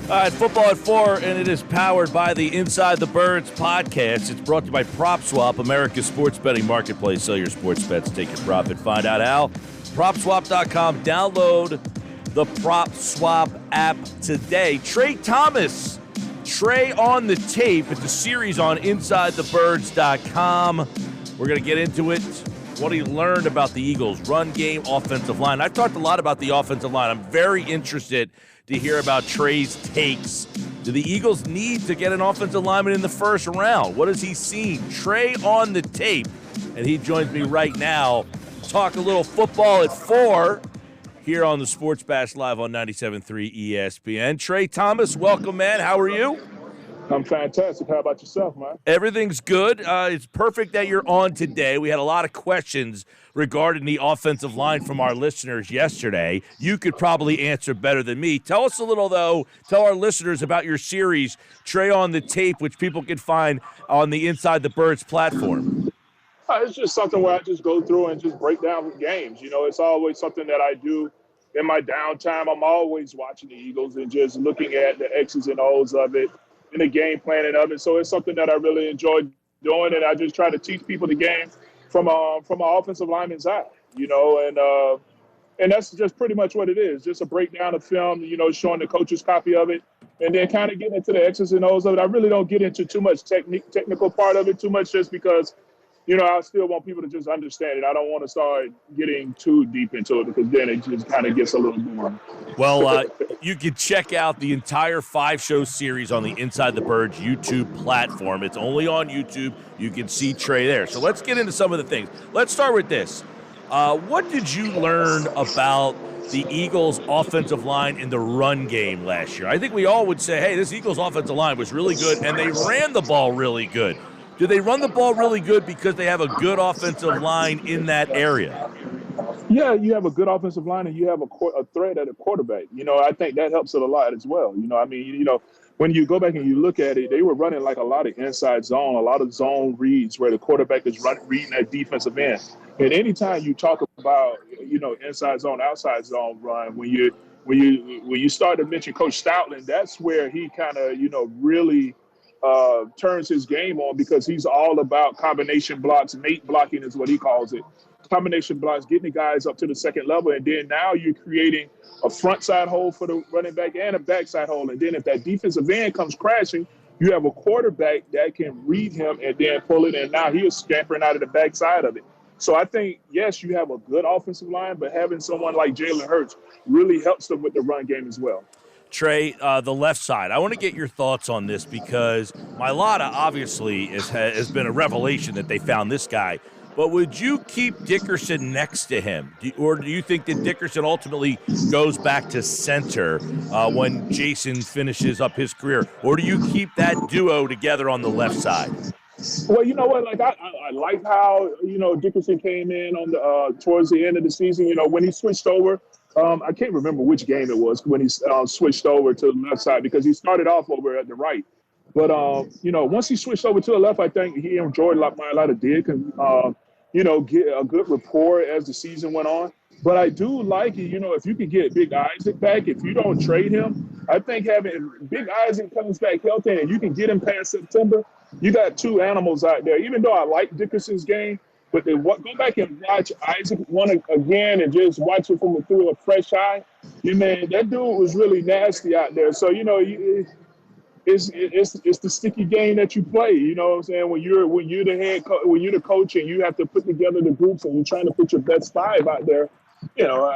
All right, Football at 4, and it is powered by the Inside the Birds podcast. It's brought to you by PropSwap, America's sports betting marketplace. Sell your sports bets, take your profit. Find out how. PropSwap.com. Download the PropSwap app today. Trey Thomas, Trey on the Tape. It's a series on InsideTheBirds.com. We're going to get into it. What he learned about the Eagles' run game, offensive line. I've talked a lot about the offensive line. I'm very interested to hear about Trey's takes. Do the Eagles need to get an offensive lineman in the first round? What has he seen? Trey on the Tape, and he joins me right now. Talk a little football at 4 here on the Sports Bash Live on 97.3 ESPN. Trey Thomas, welcome, man. How are you? I'm fantastic. How about yourself, man? Everything's good. It's perfect that you're on today. We had a lot of questions regarding the offensive line from our listeners yesterday. You could probably answer better than me. Tell us a little, though. Tell our listeners about your series, Trey on the Tape, which people can find on the Inside the Birds platform. It's just something where I just go through and just break down games. You know, it's always something that I do in my downtime. I'm always watching the Eagles and just looking at the X's and O's of it and the game planning of it. So it's something that I really enjoy doing, and I just try to teach people the game from an offensive lineman's eye, you know, and that's just pretty much what it is, just a breakdown of film, you know, showing the coach's copy of it, and then kind of getting into the X's and O's of it. I really don't get into too much technical part of it too much just because, you know, I still want people to just understand it. I don't want to start getting too deep into it because then it just kind of gets a little boring. Well, you can check out the entire 5-show series on the Inside the Birds YouTube platform. It's only on YouTube. You can see Trey there. So let's get into some of the things. Let's start with this. What did you learn about the Eagles' offensive line in the run game last year? I think we all would say, hey, this Eagles' offensive line was really good, and they ran the ball really good. Do they run the ball really good because they have a good offensive line in that area? Yeah, you have a good offensive line and you have a threat at a quarterback. You know, I think that helps it a lot as well. You know, I mean, you know, when you go back and you look at it, they were running like a lot of inside zone, a lot of zone reads where the quarterback is reading that defensive end. And anytime you talk about, you know, inside zone, outside zone run, when you start to mention Coach Stoutland, that's where he kind of, you know, really turns his game on because he's all about combination blocks. Mate blocking is what he calls it. Combination blocks, getting the guys up to the second level, and then now you're creating a front side hole for the running back and a backside hole. And then if that defensive end comes crashing, you have a quarterback that can read him and then pull it, and now he is scampering out of the backside of it. So I think, yes, you have a good offensive line, but having someone like Jalen Hurts really helps them with the run game as well. Trey, the left side. I want to get your thoughts on this because Mailata obviously has been a revelation that they found this guy. But would you keep Dickerson next to him? Or do you think that Dickerson ultimately goes back to center when Jason finishes up his career? Or do you keep that duo together on the left side? Well, you know what? Like I like how, you know, Dickerson came in on the towards the end of the season. You know, when he switched over, I can't remember which game it was when he switched over to the left side because he started off over at the right. But, you know, once he switched over to the left, I think he enjoyed like Mailata did because, you know, get a good rapport as the season went on. But I do like it, you know, if you could get Big Isaac back, if you don't trade him, I think having Big Isaac comes back healthy and you can get him past September, you got two animals out there. Even though I like Dickerson's game, but they go back and watch Isaac one again and just watch it through a fresh eye. You man, that dude was really nasty out there. So, you know, it's the sticky game that you play. You know what I'm saying? When you're the coach and you have to put together the groups and you're trying to put your best five out there. You know,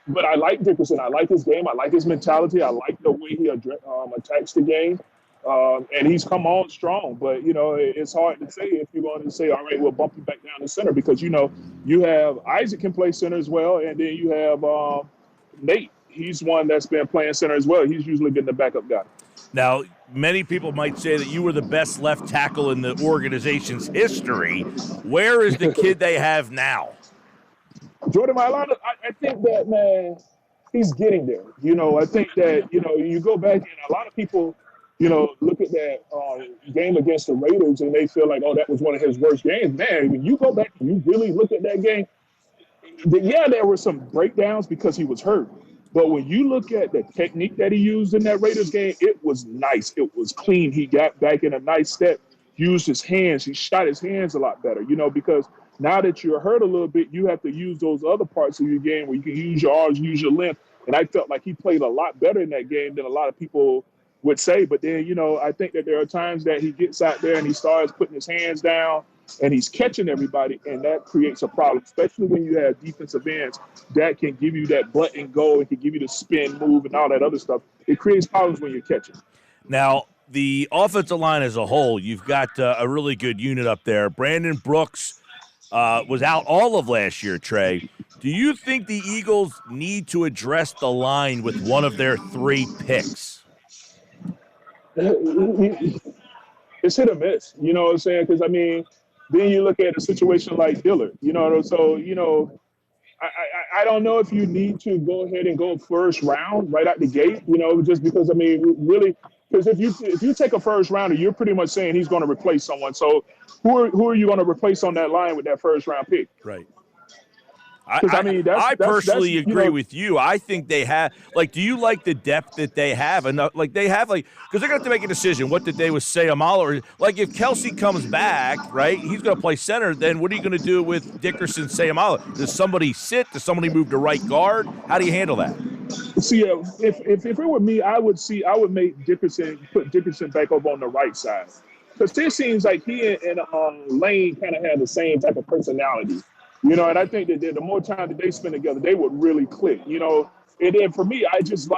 but I like Dickerson. I like his game. I like his mentality. I like the way he attacks the game. And he's come on strong. But, you know, it's hard to say if you're going to say, all right, we'll bump you back down to center because, you know, you have Isaac can play center as well. And then you have Nate. He's one that's been playing center as well. He's usually been the backup guy. Now, many people might say that you were the best left tackle in the organization's history. Where is the kid they have now? Jordan Mailata, I think that, man, he's getting there. You know, I think that, you know, you go back and a lot of people, you know, look at that game against the Raiders and they feel like, oh, that was one of his worst games. Man, when you go back and you really look at that game, yeah, there were some breakdowns because he was hurt. But when you look at the technique that he used in that Raiders game, it was nice. It was clean. He got back in a nice step, used his hands. He shot his hands a lot better, because now that you're hurt a little bit, you have to use those other parts of your game where you can use your arms, use your length. And I felt like he played a lot better in that game than a lot of people would say. But then, I think that there are times that he gets out there and he starts putting his hands down and he's catching everybody, and that creates a problem, especially when you have defensive ends that can give you that butt and go and can give you the spin move and all that other stuff. It creates problems when you're catching. Now, the offensive line as a whole, you've got a really good unit up there. Brandon Brooks was out all of last year, Trey. Do you think the Eagles need to address the line with one of their 3 picks? It's hit or miss, you know what I'm saying? Because, then you look at a situation like Dillard, so, I don't know if you need to go ahead and go first round right out the gate, just because, really, because if you take a first rounder, you're pretty much saying he's going to replace someone. So who are you going to replace on that line with that first round pick? Right. I personally agree with you. I think they have, do you like the depth that they have? And because they're going to have to make a decision. What did they with Sayamala? Or if Kelsey comes back, right, he's going to play center. Then what are you going to do with Dickerson, Sayamala? Does somebody sit? Does somebody move to right guard? How do you handle that? See, if it were me, I would make put Dickerson back over on the right side, because it seems like he and Lane kind of have the same type of personality. And I think that the more time that they spend together, they would really click, And then for me, I just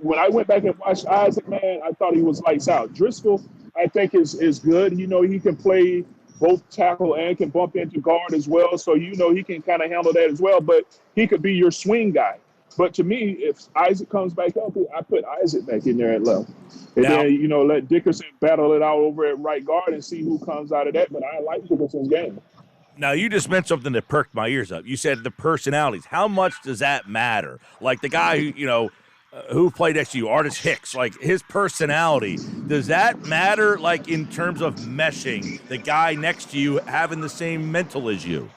when I went back and watched Isaac, man, I thought he was lights out. Driscoll, I think is good. He can play both tackle and can bump into guard as well. So, he can kind of handle that as well. But he could be your swing guy. But to me, if Isaac comes back healthy, I put Isaac back in there at left. And then, let Dickerson battle it out over at right guard and see who comes out of that. But I like Dickerson's game. Now, you just meant something that perked my ears up. You said the personalities. How much does that matter? Like the guy who, who played next to you, Artis Hicks, his personality, does that matter, in terms of meshing, the guy next to you having the same mental as you?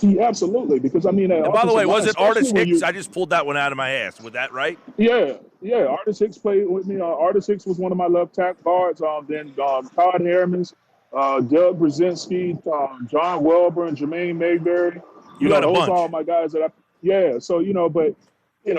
Yeah, absolutely. Because, and by the way, was it Artis Hicks? I just pulled that one out of my ass. Was that right? Yeah. Artis Hicks played with me. Artis Hicks was one of my left tackle guards. Then Todd Harriman's. Doug Brzezinski, John Welber, and Jermaine Mayberry. You got a those bunch. are all my guys that So, but, when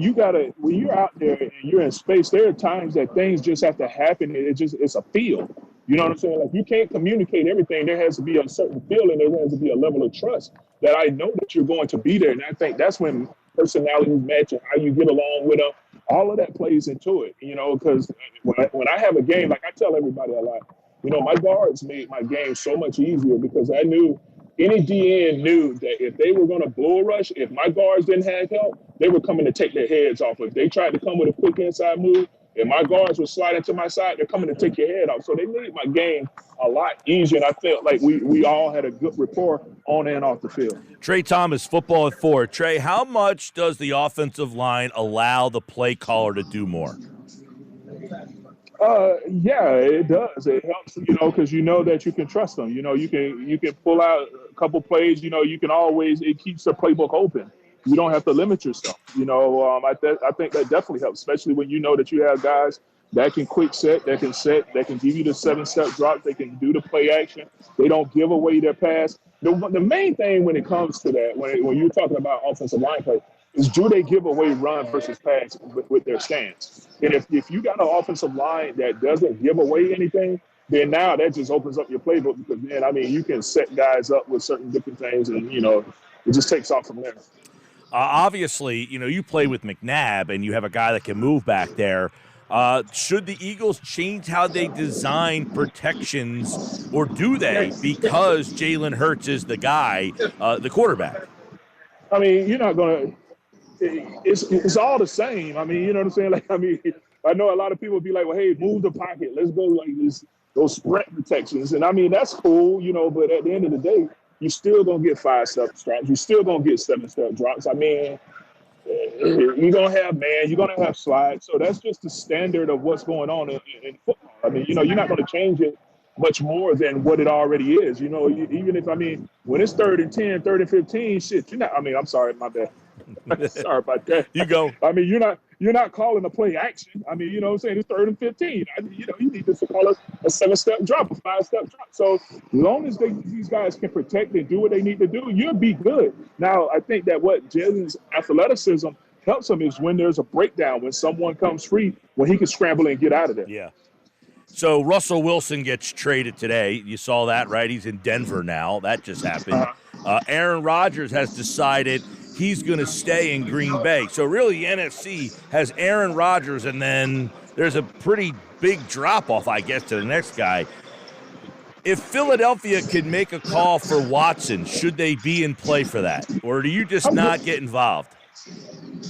you're out there and you're in space, there are times that things just have to happen. It's a feel. You know what I'm saying? You can't communicate everything. There has to be a certain feeling. There has to be a level of trust that I know that you're going to be there. And I think that's when personalities match and how you get along with them. All of that plays into it, because when I have a game, I tell everybody a lot, my guards made my game so much easier because I knew any DN knew that if they were going to bull rush, if my guards didn't have help, they were coming to take their heads off. If they tried to come with a quick inside move, and my guards were sliding to my side, they're coming to take your head off. So they made my game a lot easier, and I felt like we all had a good rapport on and off the field. Trey Thomas, Football at 4. Trey, how much does the offensive line allow the play caller to do more? Yeah, it does. It helps, because that you can trust them. You can pull out a couple plays. You can always, it keeps the playbook open. You don't have to limit yourself. I think that definitely helps, especially when you know that you have guys that can quick set, that can give you the 7-step drop, they can do the play action. They don't give away their pass. The main thing when it comes to that, when you're talking about offensive line play, is do they give away run versus pass with their stance? And if you got an offensive line that doesn't give away anything, then now that just opens up your playbook because then, you can set guys up with certain different things and, it just takes off from there. Obviously, you play with McNabb and you have a guy that can move back there. Should the Eagles change how they design protections, or do they, because Jalen Hurts is the guy, the quarterback? You're not going to – it's all the same. You know what I'm saying? I know a lot of people be like, well, hey, move the pocket. Let's go those sprint protections. And, that's cool, but at the end of the day, you're still going to get 5-step drops. You're still going to get 7-step drops. You're going to have man. You're going to have slides. So that's just the standard of what's going on in football. You're not going to change it much more than what it already is. Even if, when it's 3rd and 10, 3rd and 15, shit, you're not – I'm sorry, my bad. Sorry about that. You go. I mean, you're not calling a play action. I mean, you know what I'm saying? It's 3rd and 15. You need to call a 7-step drop, a 5-step drop. So as long as these guys can protect and do what they need to do, you'll be good. Now, I think that what Jalen's athleticism helps him is when there's a breakdown, when someone comes free, when he can scramble and get out of there. Yeah. So Russell Wilson gets traded today. You saw that, right? He's in Denver now. That just happened. Aaron Rodgers has decided he's going to stay in Green Bay. So really the NFC has Aaron Rodgers, and then there's a pretty big drop-off, I guess, to the next guy. If Philadelphia could make a call for Watson, should they be in play for that? Or do you just not get involved?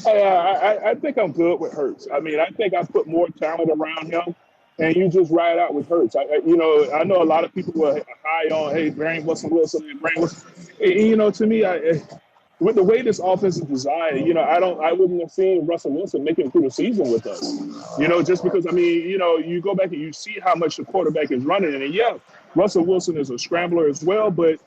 I think I'm good with Hurts. I mean, I think I put more talent around him. And you just ride out with Hurts. I know a lot of people were high on, hey, Russell Wilson. And, to me, with the way this offense is designed, I wouldn't have seen Russell Wilson making it through the season with us. Just because, you go back and you see how much the quarterback is running. And yeah, Russell Wilson is a scrambler as well, but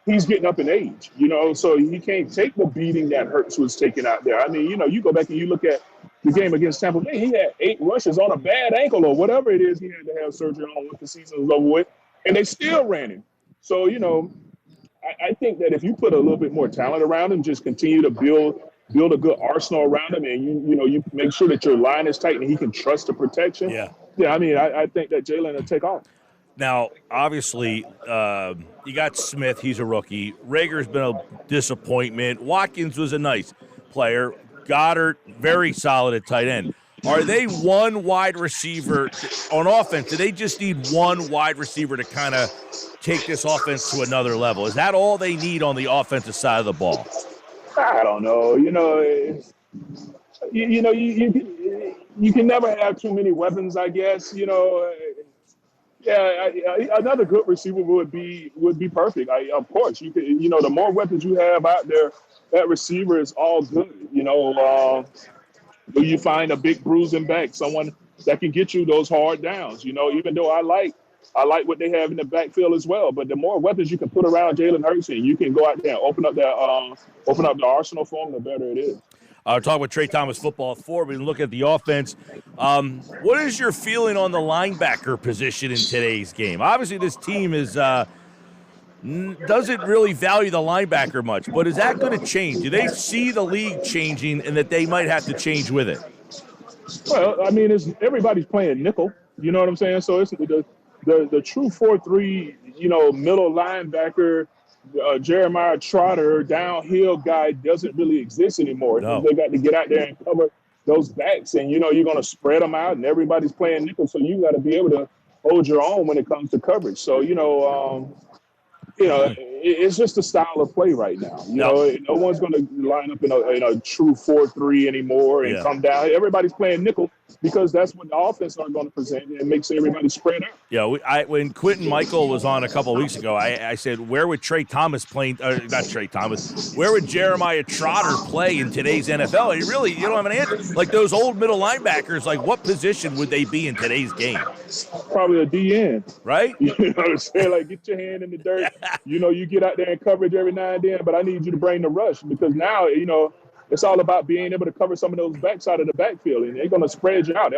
he's getting up in age, so he can't take the beating that Hurts was taking out there. I mean, you go back and you look at the game against Tampa Bay, he had 8 rushes on a bad ankle or whatever it is he had to have surgery on once the season was over with, and they still ran him. So, I think that if you put a little bit more talent around him, just continue to build a good arsenal around him, and you make sure that your line is tight and he can trust the protection. Yeah, I think that Jalen will take off. Now, obviously, you got Smith. He's a rookie. Rager's been a disappointment. Watkins was a nice player. Goddard, very solid at tight end. Are they one wide receiver on offense? Do they just need one wide receiver to kind of take this offense to another level? Is that all they need on the offensive side of the ball? I don't know. You can never have too many weapons, I guess. Another good receiver would be perfect. Of course, you could. The more weapons you have out there, that receiver is all good. You find a big bruising back, someone that can get you those hard downs. Even though I like what they have in the backfield as well. But the more weapons you can put around Jalen Hurts, and you can go out there and open up the arsenal for him, the better it is. Talk with Trey Thomas, Football at 4. We can look at the offense. What is your feeling on the linebacker position in today's game? Obviously, this team doesn't really value the linebacker much, but is that going to change? Do they see the league changing and that they might have to change with it? Well, everybody's playing nickel. You know what I'm saying? So it's the true 4-3, middle linebacker. Jeremiah Trotter, downhill guy, doesn't really exist anymore. No. They got to get out there and cover those backs, and you're going to spread them out, and everybody's playing nickel, so you got to be able to hold your own when it comes to coverage. So it's just a style of play right now. No one's going to line up in a true 4-3 anymore and come down. Everybody's playing nickel because that's what the offense are going to present, and it makes everybody spread out. Yeah, when Quentin Michael was on a couple of weeks ago, I said, where would Trey Thomas play? Not Trey Thomas. Where would Jeremiah Trotter play in today's NFL? And you don't have an answer. Like those old middle linebackers, like what position would they be in today's game? Probably a DN. Right? You know what I'm saying? Like, get your hand in the dirt. You get out there and coverage every now and then, but I need you to bring the rush because now, it's all about being able to cover some of those backside of the backfield, and they're going to spread you out.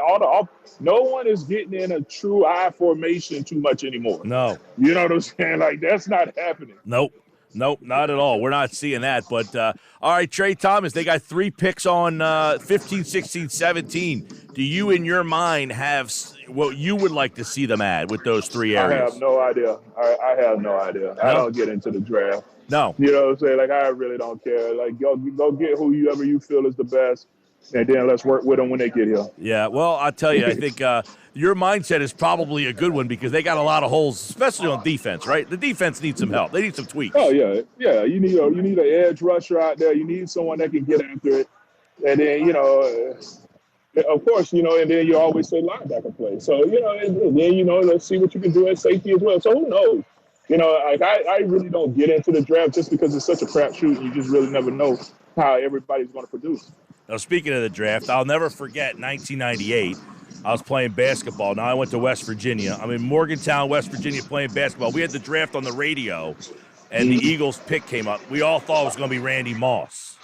No one is getting in a true I formation too much anymore. No. You know what I'm saying? Like, that's not happening. Nope, not at all. We're not seeing that. But, all right, Trey Thomas, they got 3 picks on 15, 16, 17. Do you, in your mind, have what you would like to see them add with those 3 areas? I have no idea. I have no idea. No? I don't get into the draft. No. You know what I'm saying? Like, I really don't care. Like, go get whoever you feel is the best, and then let's work with them when they get here. Yeah, well, I'll tell you, I think your mindset is probably a good one because they got a lot of holes, especially on defense, right? The defense needs some help. They need some tweaks. Oh, yeah. Yeah, you need an edge rusher out there. You need someone that can get after it. And then, of course, and then you always say linebacker play. So, and then, let's see what you can do at safety as well. So who knows? I really don't get into the draft just because it's such a crapshoot. You just really never know how everybody's going to produce. Now, speaking of the draft, I'll never forget 1998. I was playing basketball. Now I went to West Virginia. I'm in Morgantown, West Virginia, playing basketball. We had the draft on the radio, and the Eagles pick came up. We all thought it was going to be Randy Moss.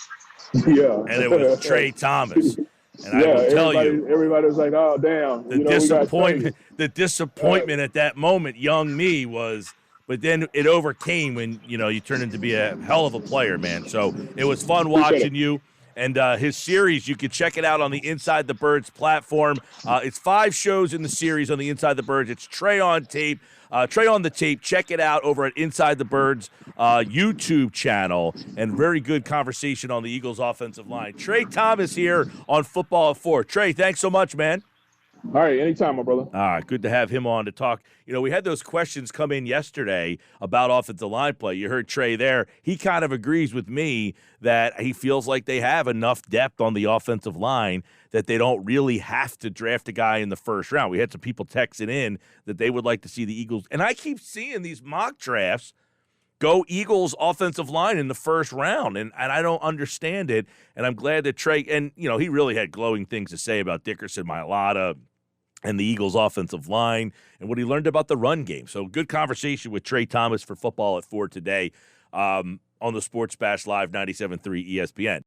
Yeah. and it was Trey Thomas. And I Yeah, will tell you, everybody was like, "Oh, damn!" the disappointment at that moment, young me was, but then it overcame when you turned into be a hell of a player, man. So it was fun Appreciate watching it. you. And his series, you can check it out on the Inside the Birds platform. It's 5 shows in the series on the Inside the Birds. It's Trey on tape. Trey on the tape. Check it out over at Inside the Birds YouTube channel. And very good conversation on the Eagles' offensive line. Trey Thomas here on Football at 4. Trey, thanks so much, man. All right, anytime, my brother. All right, good to have him on to talk. We had those questions come in yesterday about offensive line play. You heard Trey there. He kind of agrees with me that he feels like they have enough depth on the offensive line that they don't really have to draft a guy in the first round. We had some people texting in that they would like to see the Eagles. And I keep seeing these mock drafts go Eagles offensive line in the first round, and I don't understand it. And I'm glad that Trey, and, he really had glowing things to say about Dickerson, Mailata, and the Eagles' offensive line, and what he learned about the run game. So good conversation with Trey Thomas for Football at 4 today on the Sports Bash Live 97.3 ESPN.